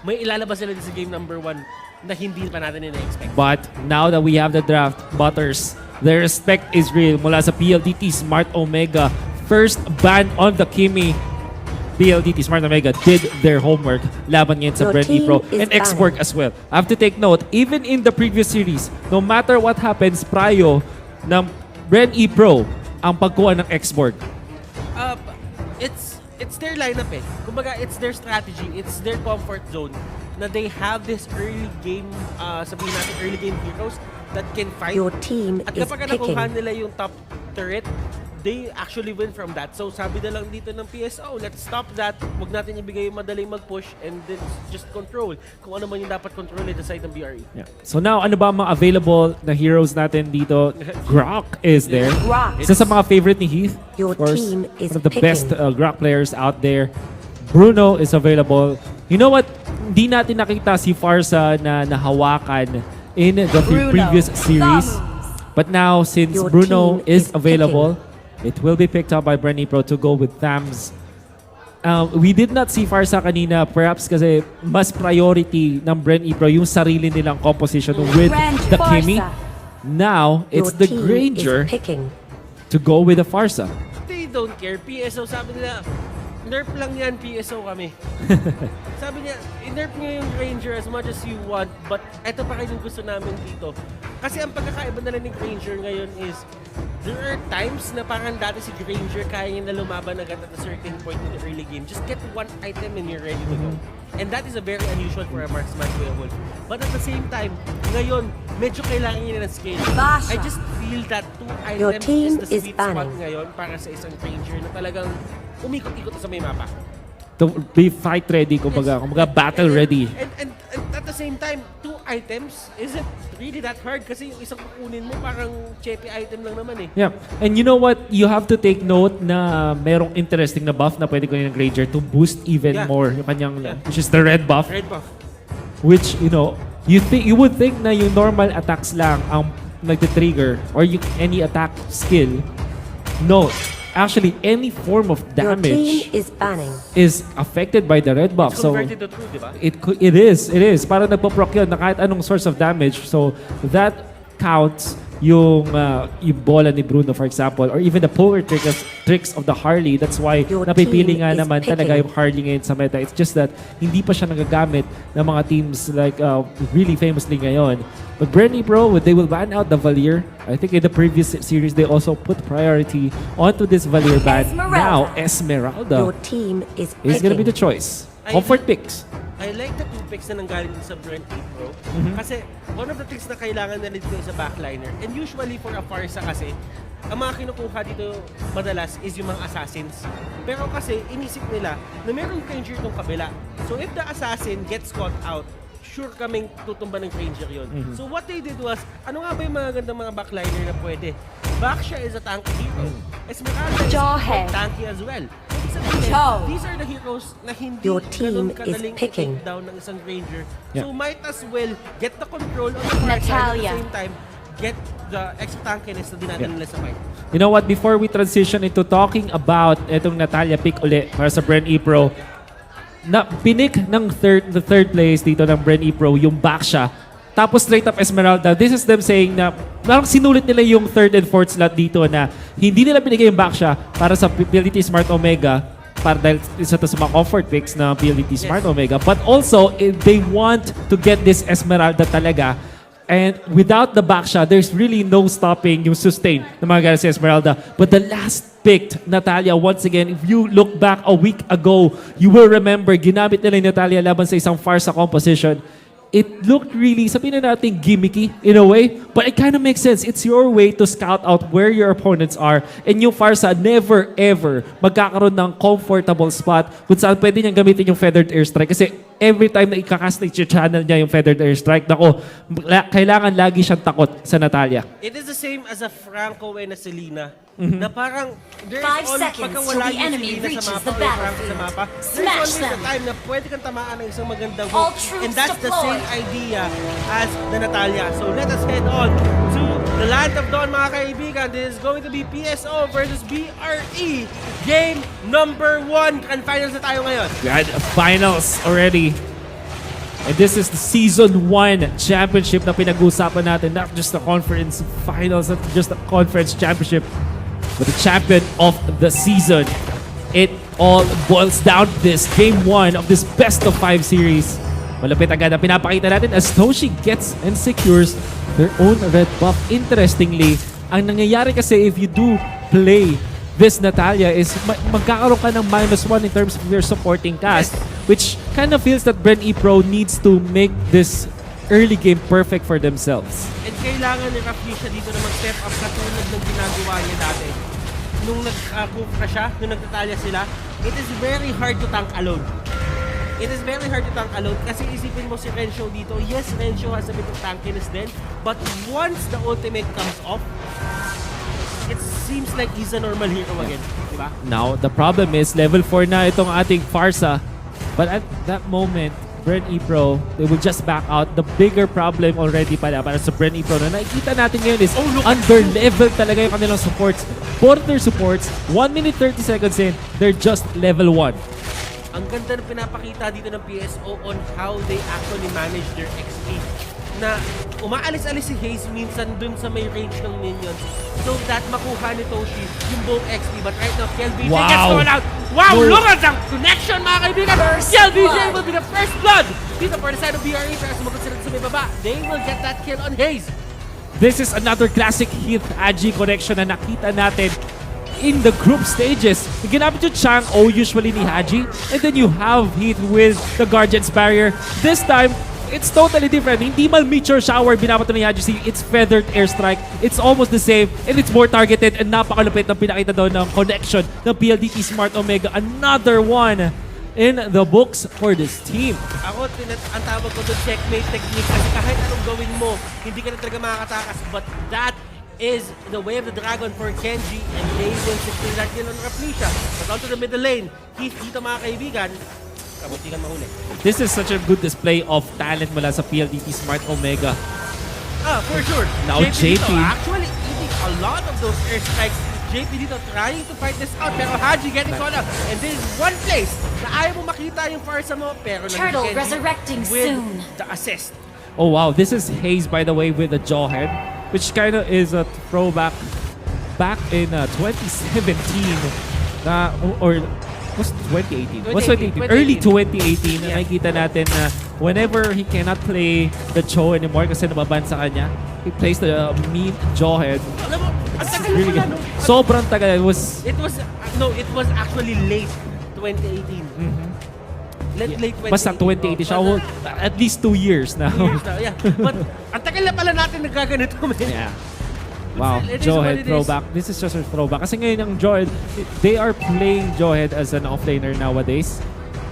may ilalabas sila sa game number 1 na hindi pa natin ina-expect. But now that we have the draft, Butters, the respect is real mula sa PLDT Smart Omega. First ban on the Kimi. PLDT Smart Omega did their homework laban ngayon sa BREN Pro and X-Work as well. I have to take note, even in the previous series, no matter what happens, prayo ng BREN Pro ang pagkuha ng X-Work. It's their lineup eh. Kumbaga, it's their strategy. It's their comfort zone na they have this early game, sabihin natin early game heroes that can fight. Your team At is kapag picking. nakuha nila yung top turret, they actually win from that. So sabi na lang dito ng PSO, let's stop that. Huwag natin ibigay yung madaling mag-push and then just control kung ano man yung dapat control at the side ng BRE. Yeah. So now, ano ba ang mga available na heroes natin dito? Grok is there. Grok. Isa sa mga favorite ni Heath. Your Of course, team is one of the picking. best Grok players out there. Bruno is available. You know what? Hindi natin nakita si Farsa na nahawakan in the previous series. But now, since Your Bruno team is is available, it will be picked up by BREN Pro to go with Thams. We did not see Farsa kanina, perhaps kasi mas priority ng BREN Pro yung sarili nilang composition with the Kimi. Now, it's Your the team Granger is picking. to go with the Farsa. They don't care. PSO, sabi nila, nerf lang yan, PSO kami. Sabi niya, nerf niyo yung Ranger as much as you want, but ito pa rin yung gusto namin dito. Kasi ang pagkakaiba nila ni Granger ngayon is, there are times na parang dati si Granger kaya niya na lumaban agad at a certain point in the early game. Just get one item and you're ready to go. And that is a very unusual for a marksman Wolf. But at the same time, ngayon, medyo kailangan niya ng skill. I just feel that 2 Your items team is the is sweet spot banning. ngayon para sa isang Granger na talagang umikot-ikot sa may mapa. To be fight ready, kumbaga battle ready. And at the same time, 2 items isn't really that hard kasi yung isang kukunin mo parang cheppy item lang naman eh. Yeah. And you know what? You have to take note na merong interesting na buff na pwede ko ng Granger to boost even more yung kanyang, which is the red buff. Red buff. Which, you know, you would think na yung normal attacks lang ang nagtitrigger or yung any attack skill. No. Actually, any form of Your damage team is banning. is affected by the red buff. It's So converted to true, di ba? it is. Parang nagpo-proc yun na kahit anong source of damage. So that counts yung bola ni Bruno, for example, or even the power tricks of the Harley. That's why Your napipili team nga is naman talaga picking. yung Harley ngayon sa meta. It's just that hindi pa siya nagagamit ng mga teams like really famously ngayon. But BREN Pro, they will ban out the Valier. I think in the previous series, they also put priority onto this Valier ban. Now, Esmeralda Your team is is gonna be the picking. choice. Comfort picks. I like the 2 picks na nanggaling din sa BREN Pro. Kasi one of the things na kailangan nila dito sa backliner, and usually for a Farsa kasi, ang mga kinukuha dito madalas is yung mga assassins. Pero kasi inisip nila na merong Ranger itong kabila. So if the assassin gets caught out, sure kaming tutumba ng Ranger yun. So what they did was, ano nga ba yung mga gandang mga backliner na pwede? Baksha is a tanky hero. Esmeralda is Jawhead. tanky as well. Ibig sabihin, Chou. these are the heroes na hindi Your team ganun kadaling is picking. i-take down ng isang Ranger. Yeah. So might as well get the control on the far side at Natalia. the same time, get the extra tankiness na dinadala nila sa fight. You know what? Before we transition into talking about itong Natalia pick uli para sa BREN Pro, na pinik ng the third place dito ng BREN Pro yung Baksha. Tapos straight up Esmeralda. This is them saying na parang sinulit nila yung third and fourth slot dito na hindi nila binigay yung Baksha para sa PLDT Smart Omega para dahil isa to sa mga comfort picks na PLDT Smart Omega. But also, they want to get this Esmeralda talaga. And without the Baksha, there's really no stopping yung sustain ng mga guys sa Esmeralda. But the last picked, Natalia, once again, if you look back a week ago, you will remember, ginamit nila yung Natalia laban sa isang Farsa composition. It looked really, sabihin na natin, gimmicky in a way. But it kind of makes sense. It's your way to scout out where your opponents are. And yung Farsa, never ever magkakaroon ng comfortable spot kung saan pwede niyang gamitin yung Feathered Airstrike. Kasi every time na ikakast na channel niya yung Feathered Airstrike, nako, kailangan lagi siyang takot sa Natalia. It is the same as a Franco and a Selena. Na parang, there's 5 always, seconds pagka till wala the yung enemy Selena reaches sa mapa the o yung Franco sa battlefield. mapa, there's Smash always a them. time na pwede kang tamaan ng isang magandang All hook. troops And that's the deployed. same idea as the Natalia. So let us head on to the Land of Dawn, mga kaibigan. This is going to be PSO versus BRE. Game number 1. Grand finals na tayo ngayon. Grand finals already. And this is the Season 1 Championship na pinag-uusapan natin. Not just the conference finals, not just the conference championship, but the champion of the season. It all boils down to this Game 1 of this best-of-5 series. Malapit agad na pinapakita natin as Toshi gets and secures their own red buff. Interestingly, ang nangyayari kasi if you do play this Natalia is magkakaroon ka ng -1 in terms of your supporting cast, which kind of feels that BREN Pro needs to make this early game perfect for themselves. And kailangan ni Rafaela dito na mag-step up katulad ng ginagawa niya dati. Nung nag-cook siya, nung nagtataya sila, it is very hard to tank alone. It is very hard to tank alone kasi isipin mo si Renzo dito. Yes, Renzo has a bit of tankiness then, but once the ultimate comes off, it seems like he's a normal hero again, di ba? Now, the problem is level 4 na itong ating Farsa. But at that moment, BREN Pro, they will just back out. The bigger problem already para sa BREN Pro na nakikita natin ngayon is under-level talaga yung kanilang supports. Both their supports, 1 minute 30 seconds in, they're just level 1. Ang ganda na pinapakita dito ng PSO on how they actually manage their XP. Na umaalis-alis si Hayes minsan dun sa may range ng minions so that makuha ni Toshi yung buong XP. But right now, KLBJ gets called out. Wow! Look at the connection, mga kaibigan! KLBJ will be the first blood dito for the side of BRE. Pero sumagot sila sa may baba. They will get that kill on Hayes. This is another classic Heath-Agi connection na nakita natin in the group stages. Ginamit yung Chang'e usually ni Haji, and then you have Heath with the Guardian's Barrier. This time, it's totally different. Hindi mal Meteor Shower binabato ni Haji. See, it's Feathered Airstrike. It's almost the same, and it's more targeted, and napakalupit ng pinakita doon ng connection ng PLDT Smart Omega. Another one in the books for this team. Ako, ang tawag ko doon checkmate technique kasi kahit anong gawin mo, hindi ka na talaga makakatakas. But that is the way of the dragon for Kenji, and they will secure that kill on Rafaela. But onto the middle lane, Heath dito mga kaibigan, kabutikan mahuli. This is such a good display of talent mula sa PLDT Smart Omega. For sure. Now JP. Dito, actually eating a lot of those airstrikes. JP dito trying to fight this out, pero Haji getting caught out. And this is one place na ayaw mo makita yung Farsa mo, pero Turtle resurrecting with soon. the assist. Oh wow, this is Hayes by the way with the jawhead, which kind of is a throwback back in 2017 or was 2018? Was 2018? Early 2018 na nakikita natin na whenever he cannot play the Chou anymore kasi nababan sa kanya, he plays the mean jawhead. Alam mo, ang tagal Really pala, good. no? Sobrang tagal. It was actually late 2018. Late 2018. Basta 2018 siya. Well, at least 2 years now. 2 years now, yeah. But ang tagal na pala natin nagaganito, man. Yeah. Wow, It is what Jawhead it is. throwback. This is just a throwback. Kasi ngayon ang Jawhead, they are playing Jawhead as an offlaner nowadays.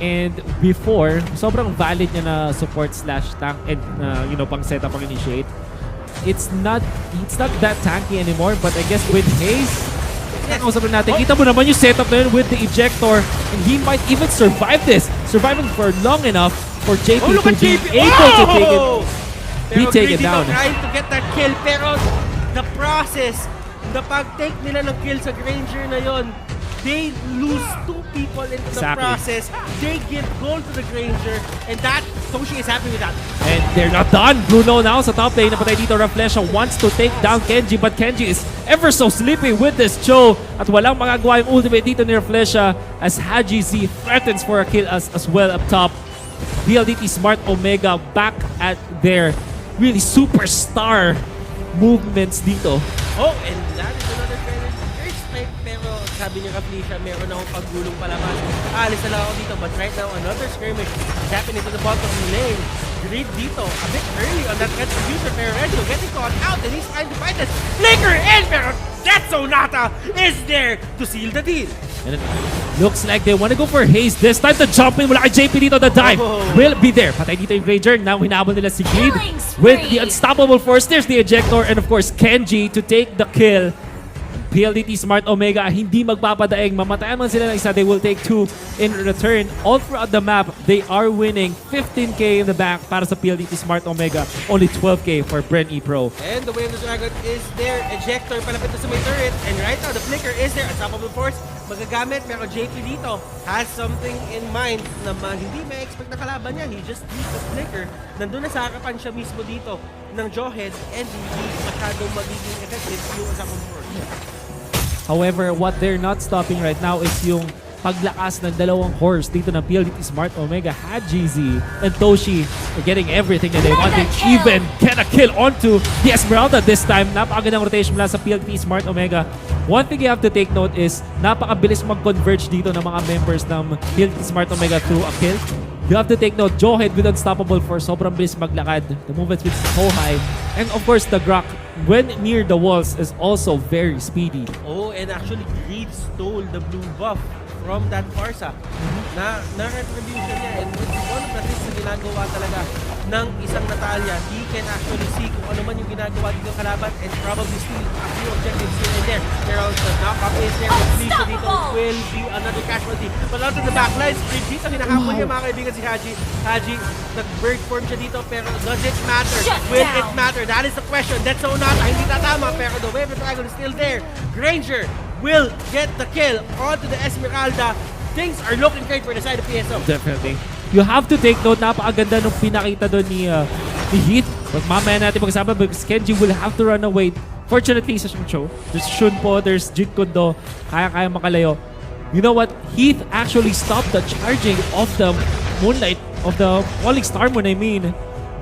And before, sobrang valid niya na support / tank and pang setup, pang initiate. It's not that tanky anymore, but I guess with Hayes, nakausap natin. Kita mo naman yung setup na yun with the ejector, and he might even survive this. Surviving for long enough for JP look to at be JP. able to take it. Pero take it Greedy down. trying to get that kill, pero the process, the pag-take nila ng kill sa Granger na yon, they lose 2 people into the Exactly. process. They give gold to the Granger, and that, Toshi is happy with that. And they're not done. Bruno now sa top lane. Napatay dito Rafaela wants to take down Kenji, but Kenji is ever so sleepy with this Chou. At walang magagawa yung ultimate dito ni Rafaela as Haji Z threatens for a kill as well up top. PLDT Smart Omega back at their really superstar movements dito. Oh, and that is another fair strike, pero sabi ni Rafaela, meron akong paggulong palabas. Alis na lang ako dito, but right now, another skirmish is happening to the bottom lane. Grid dito, a bit early on that retribution, pero Renzo getting caught out, and he's trying to fight this. Flicker in, pero that Sonata is there to seal the deal. And it looks like they want to go for Hayes this time. The jump in mula kay JP dito. The dive will be there. Patay dito yung Ranger. Now hinabol nila si Grid with the unstoppable force. There's the ejector and of course Kenji to take the kill. PLDT Smart Omega hindi magpapadaing. Mamatayan man sila ng isa, they will take 2 in return. All throughout the map, they are winning 15k in the back para sa PLDT Smart Omega. Only 12k for BREN Pro. And the way of the dragon is there. Ejector palapit na sa may turret. And right now, the flicker is there. Unstoppable force. magagamit, pero JP dito has something in mind na hindi may expect na kalaban niya. He just needs a flicker. Nandun na sa harapan siya mismo dito ng Jawhead and hindi masyadong magiging effective yung sa comfort. However, what they're not stopping right now is yung paglakas ng dalawang horse dito ng PLDT Smart Omega. Hajizi and Toshi are getting everything that they wanted. Even get a kill onto the Esmeralda this time. Napakagandang rotation mula sa PLDT Smart Omega. One thing you have to take note is napakabilis mag-converge dito ng mga members ng PLDT Smart Omega through a kill. You have to take note, Jawhead with Unstoppable Force, sobrang bilis maglakad. The movement speed is so high. And of course, the Grok, when near the walls, is also very speedy. Oh, and actually, Greed stole the blue buff from that Farsa na retribution niya, and it's one of the things na ginagawa talaga ng isang Natalia. He can actually see kung ano man yung ginagawa dito ng kalaban and probably steal a few objectives here and there. Pero the knock-up is there, with Lisa dito will be another casualty. But out of the backlines, dito hinahabol niya mga kaibigan si Haji. Haji, nag-bird form siya dito, pero does it matter? Will it matter? That is the question. That's so not, hindi tatama, pero the wave of dragon is still there. Granger will get the kill onto the Esmeralda. Things are looking great for the side of PSO. Definitely. You have to take note, napakaganda nung pinakita doon ni Heath. But mamaya natin mag-usapan because Kenji will have to run away. Fortunately, sa Chou, there's Shun po, there's Jit Kundo, kaya-kaya makalayo. You know what? Heath actually stopped the charging of the Moonlight, of the Falling Star Moon, I mean.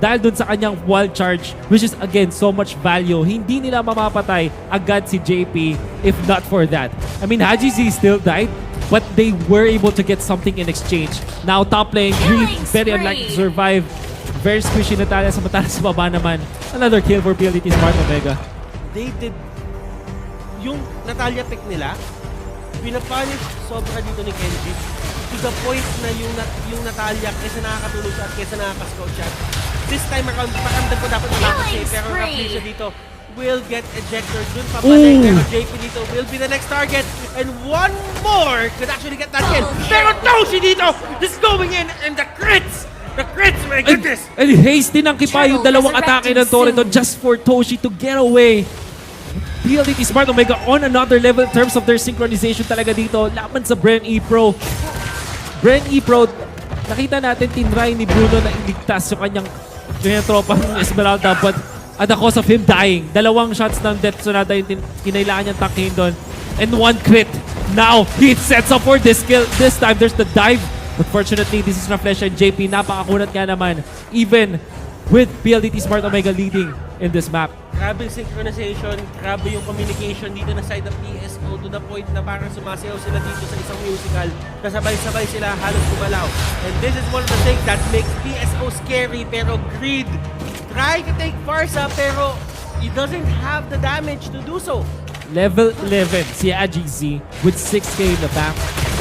Dahil dun sa kanyang wild charge, which is again so much value. Hindi nila mamapatay agad si JP if not for that. I mean, Haji Z still died, but they were able to get something in exchange. Now top lane, Greed, very unlikely to survive. Very squishy Natalia, samantala sa baba naman. Another kill for PLDT Smart Omega. They did, yung Natalia pick nila, pinapunish sobra dito ni Kenji to the point na yung Natalia kesa nakakatulog siya at kesa nakakascout siya. This time around, pakamdam ko dapat malapit siya, pero roughly siya dito will get ejected dun pa balik. Pero JP dito will be the next target, and one more could actually get that kill. Pero Toshi dito is going in, and the crits, my goodness! And hasty nang kipa yung dalawang atake ng Torreton just for Toshi to get away. PLDT Smart Omega on another level in terms of their synchronization talaga dito laban sa BREN E-Pro. BREN E-Pro, nakita natin tinry ni Bruno na iligtas yung kanyang tropang Esmeralda, but at the cost of him dying. Dalawang shots ng Death Sonata yung kinailangan niyang takihin doon. And one crit. Now, he sets up for this kill. This time, there's the dive. But fortunately, this is Raflesia and JP. Napakakunat nga naman. Even with PLDT Smart Omega leading in this map. Grabe yung synchronization, grabe yung communication dito na side ng PSO to the point na parang sumasayaw sila dito sa isang musical na sabay-sabay sila halos gumalaw. And this is one of the things that makes PSO scary, pero Greed try to take Farsa pero he doesn't have the damage to do so. Level 11 si AGZ with 6k in the bank.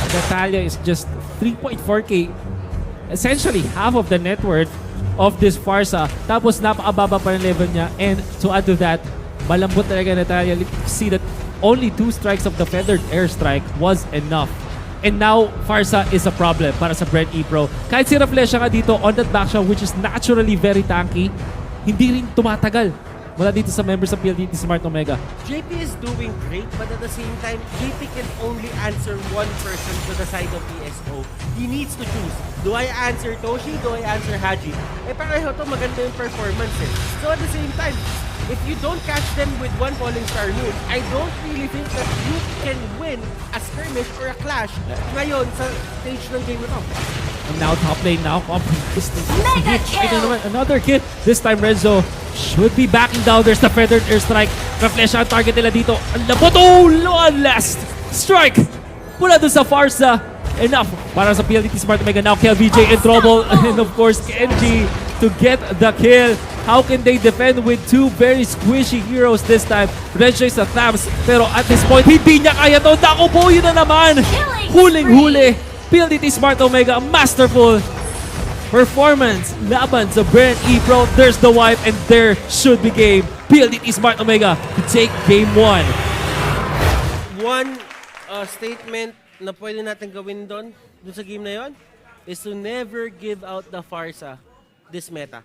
Natalia is just 3.4k. Essentially half of the net worth of this Farsa. Tapos napakababa pa ng level niya. And to add to that, malambot talaga Natalia. You see that only 2 strikes of the Feathered Airstrike was enough. And now, Farsa is a problem para sa BREN E-Pro. Kahit si Raflesia nga dito on that backshot, which is naturally very tanky, hindi rin tumatagal mula dito sa members of PLDT Smart Omega. JP is doing great, but at the same time, JP can only answer one person to the side of PSO. He needs to choose. Do I answer Toshi? Do I answer Haji? Eh pareho to, maganda yung performance eh. So at the same time, if you don't catch them with one Falling Star Moon, I don't really think that you can win a skirmish or a clash ngayon sa stage ng game ito. And now top lane now, Mega kill! Another hit. This time Renzo should be backing down. There's the Feathered Airstrike. Raflesia ang target nila dito. Ang labot! Oh! One last strike! Mula doon sa Farsa. Enough para sa PLDT Smart Omega. Now KLVJ in trouble. And of course Kenji to get the kill. How can they defend with 2 very squishy heroes this time? Renzo is a Thabs. Pero at this point, hindi niya kaya to. Naku po, yun na naman! Huling-huli. PLDT Smart Omega, masterful performance laban sa BREN E-Pro. There's the wipe and there should be game. PLDT Smart Omega to take game 1. One statement na pwede natin gawin doon sa game na yon is to never give out the Farsa this meta.